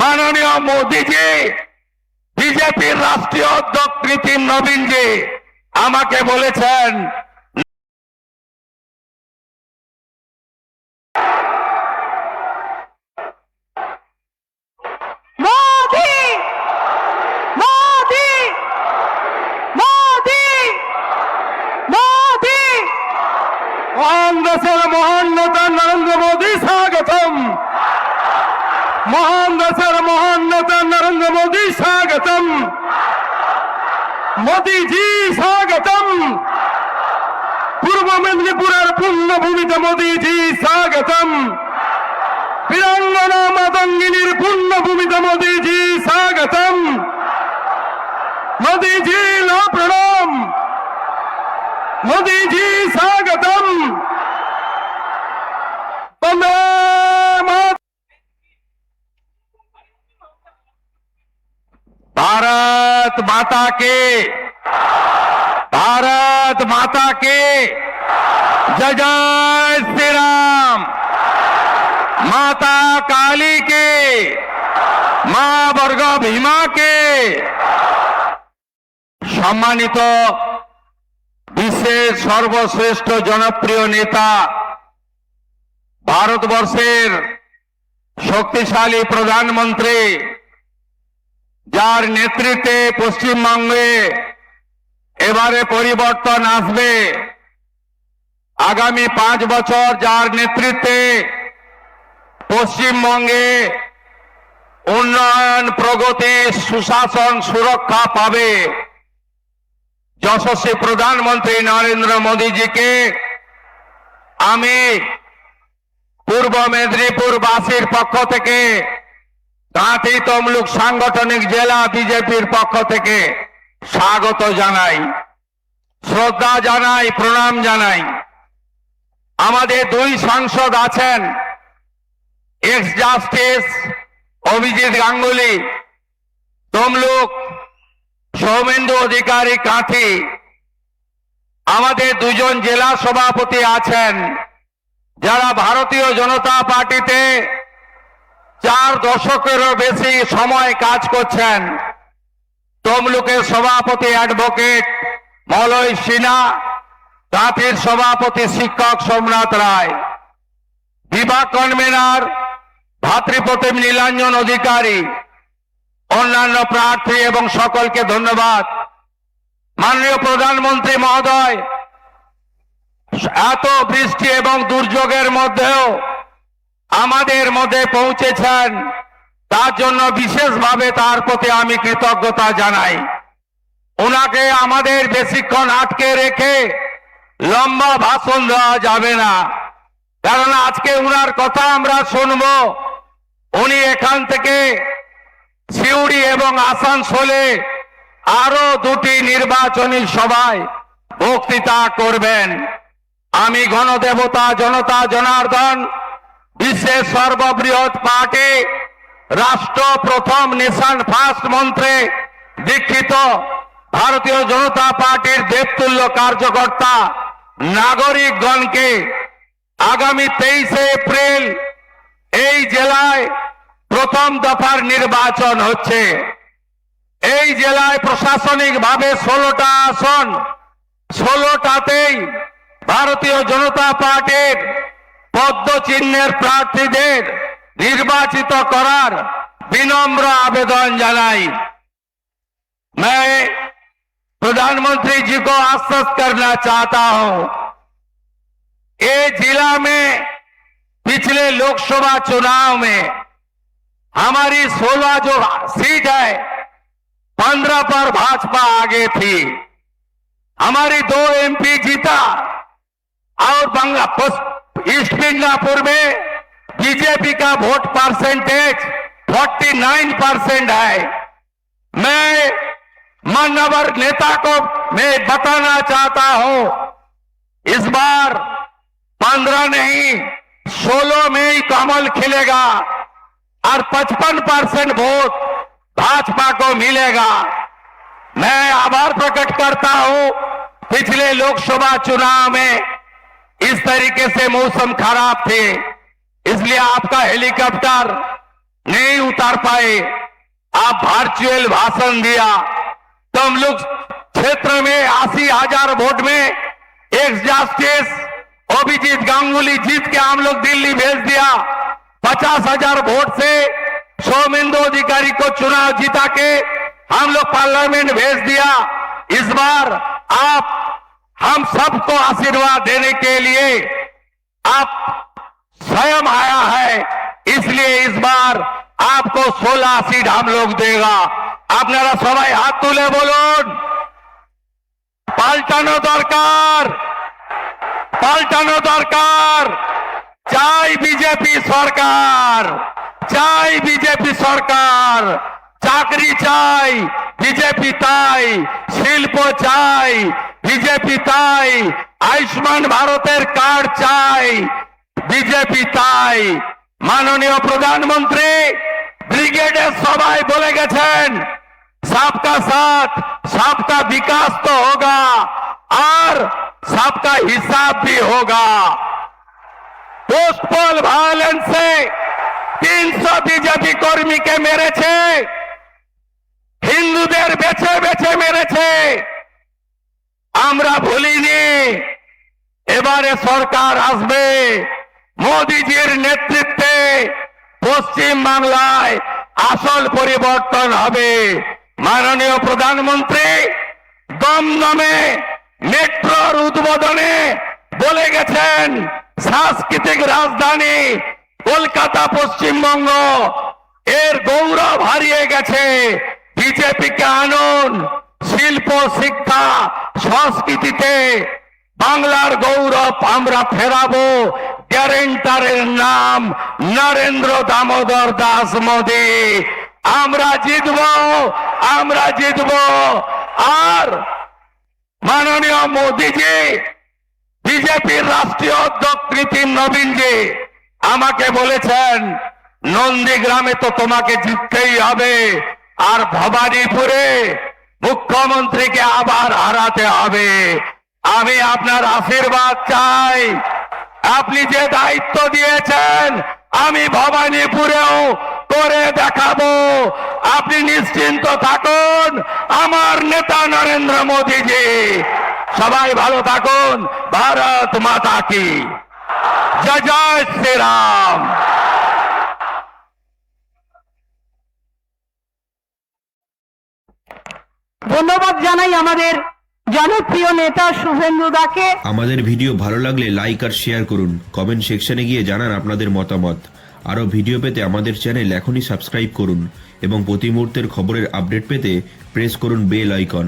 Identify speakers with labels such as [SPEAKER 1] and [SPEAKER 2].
[SPEAKER 1] মাননীয় মোদীজি, বিজেপির রাষ্ট্রীয় অধ্যক্ষ নীতিন নবীনজি আমাকে বলেছেন
[SPEAKER 2] মোদি মোদি মোদি মোদি
[SPEAKER 1] कांग्रेस महान नेता नरेंद्र मोदी स्वागतम। कांग्रेस महान नेता नरेंद्र मोदी स्वागतम। मोदी जी स्वागतम। पूर्व मेदिनीपुर पुण्यभूमिते मोदी जी स्वागतम। वीरांगना मातंगिनीर पुण्यभूमिते मोदी जी स्वागतम। मोदी जी ला प्रणाम। मोदी जी स्वागतम। वंदे मातरम। भारत माता के, भारत माता के जय जय श्री राम। माता काली के, मां बर्ग भीमा के। सम्मानित বিশ্বের সর্বশ্রেষ্ঠ জনপ্রিয় নেতা, ভারতবর্ষের শক্তিশালী প্রধানমন্ত্রী, যার নেতৃত্বে পশ্চিমবঙ্গে এবারে পরিবর্তন আসবে, আগামী 5 বছর যার নেতৃত্বে পশ্চিমবঙ্গে উন্নয়ন, প্রগতি, সুশাসন, সুরক্ষা পাবে, যশস্বী প্রধানমন্ত্রী নরেন্দ্র মোদীজিকে আমি পূর্ব মেদিনীপুরবাসীর পক্ষ থেকে, কাঁথি তমলুক সাংগঠনিক জেলা বিজেপির পক্ষ থেকে স্বাগত জানাই, শ্রদ্ধা জানাই, প্রণাম জানাই। আমাদের 2 সাংসদ আছেন, এক্স জাস্টিস অভিজিৎ গাঙ্গুলি তমলুক, সৌমেন্দু অধিকারী কাঁথি। আমাদের 2 জন জেলা সভাপতি আছেন, যারা ভারতীয় জনতা পার্টিতে 4 দশকেরও বেশি সময় কাজ করছেন। তমলুকের সভাপতি অ্যাডভোকেট মলয় সিনহা, কাঁথির সভাপতি শিক্ষক সোমনাথ রায়, বিভাগ কনভেনার ভাতৃপ্রতিম নীলাঞ্জন অধিকারী, অন্যান্য প্রার্থী এবং সকলকে ধন্যবাদ। মাননীয় প্রধানমন্ত্রী মহোদয়, এত বৃষ্টি এবং দুর্যোগের মধ্যেও আমাদের মধ্যে পৌঁছেছেন, তার জন্য বিশেষভাবে তার প্রতি আমি কৃতজ্ঞতা জানাই। ওনাকে আমাদের বেশিক্ষণ আটকে রেখে লম্বা ভাষণ দেওয়া যাবে না, কারণ আজকে উনার কথা আমরা শুনব। উনি এখান থেকে সিউড়ি এবং আসানসোলে আরো 2টি নির্বাচনী সভায় বক্তৃতা করবেন। আমি গণদেবতা জনতা জনার্দন, বিশ্বের সর্ববৃহৎ পার্টি, রাষ্ট্র প্রথম নেশন ফার্স্ট মন্ত্রে দীক্ষিত ভারতীয় জনতা পার্টির দেবতুল্য কার্যকর্তা নাগরিকগণকে আগামী 23 এপ্রিল এই জেলায় প্রথম দফার নির্বাচন হচ্ছে। এই জেলায় প্রশাসনিকভাবে 16টা আসন, 16টাতেই ভারতীয় জনতা পার্টির পদ্মচিহ্নের প্রার্থীদের निर्वाचित करार विनम्र आवेदन जानाई। मैं प्रधानमंत्री जी को आश्वस्त करना चाहता हूं, ये जिला में पिछले लोकसभा चुनाव में हमारी 16 जो सीट है 15 पर भाजपा आगे थी। हमारी 2 एमपी जीता और ईस्ट मिदनापुर में बीजेपी का वोट परसेंटेज 49% है। मैं मानवर नेता को मैं बताना चाहता हूं, इस बार 15 नहीं 16 में ही कमल खिलेगा और 55% वोट भाजपा को मिलेगा। मैं आभार प्रकट करता हूं, पिछले लोकसभा चुनाव में इस तरीके से मौसम खराब थे, इसलिए आपका हेलीकॉप्टर नहीं उतर
[SPEAKER 2] तार पाए आप वर्चुअल भाषण दिया तो हम लोग क्षेत्र में 80,000 वोट में एक्स जस्टिस अभिजीत गांगुली जीत के हम लोग दिल्ली भेज दिया। 50,000 वोट से सौमेंदु अधिकारी को चुनाव जीता के हम लोग पार्लियामेंट भेज दिया। इस बार आप हम सबको आशीर्वाद देने के लिए आप स्वयं आया है, इसलिए इस बार आपको 16 सीट हम लोग देगा। আপনারা সবাই হাত তুলে বলুন পাল্টানো দরকার, পাল্টানো দরকার। চাই বিজেপি সরকার, চাই বিজেপি সরকার। চাকরি চাই বিজেপি তাই, শিল্প চাই বিজেপি তাই, আয়ুষ্মান ভারতের কার্ড চাই বিজেপি তাই। মাননীয় প্রধানমন্ত্রী ব্রিগেডের সবাই বলে গেছেন सबका साथ सबका विकास तो होगा और सबका हिसाब भी होगा। पोस्ट पोल वायलेंस से 300 बीजेपी कर्मी के मेरेছে, হিন্দুদের বেছে বেছে মেরেছে। আমরা ভুলিনি, এবারে সরকার আসবে মোদিজির নেতৃত্বে, পশ্চিম বাংলায় আসল পরিবর্তন হবে। মাননীয় প্রধানমন্ত্রী দমদমে মেট্রোর উদ্বোধনে বলে গেছেন সাংস্কৃতিক রাজধানী কলকাতা পশ্চিমবঙ্গ এর গৌরব হারিয়ে গেছে। বিজেপিকে আনুন, শিল্প শিক্ষা সংস্কৃতিতে বাংলার গৌরব আমরা ফেরাবো। গ্যারেন্টারের নাম নরেন্দ্র দামোদর দাস মোদী। আমরা জিতবো, আমরা জিতবো। আর মাননীয় মোদীজি, বিজেপির রাষ্ট্রীয় অধ্যক্ষ নীতিন নবীনজি আমাকে বলেছেন নন্দীগ্রামে তো তোমাকে জিততেই হবে, আর ভবানীপুরে মুখ্যমন্ত্রীকে আবার হারাতে হবে। আমি আপনার আশীর্বাদ চাই। আপনি যে দায়িত্ব দিয়েছেন আমি ভবানীপুরেও করে দেখাবো। আপনি নিশ্চিন্ত থাকুন, আমার নেতা নরেন্দ্র মোদীজি। সবাই ভালো থাকুন। ভারত মাতা কি জয়, জয় শ্রীরাম।
[SPEAKER 3] ধন্যবাদ জানাই আমাদের জনপ্রিয় নেতা শুভেন্দু দাকে।
[SPEAKER 4] আমাদের ভিডিও ভালো লাগলে লাইক আর শেয়ার করুন, কমেন্ট সেকশনে গিয়ে জানান আপনাদের মতামত। আরও ভিডিও পেতে আমাদের চ্যানেল এখনই সাবস্ক্রাইব করুন এবং প্রতি মুহূর্তের খবরের আপডেট পেতে প্রেস করুন বেল আইকন।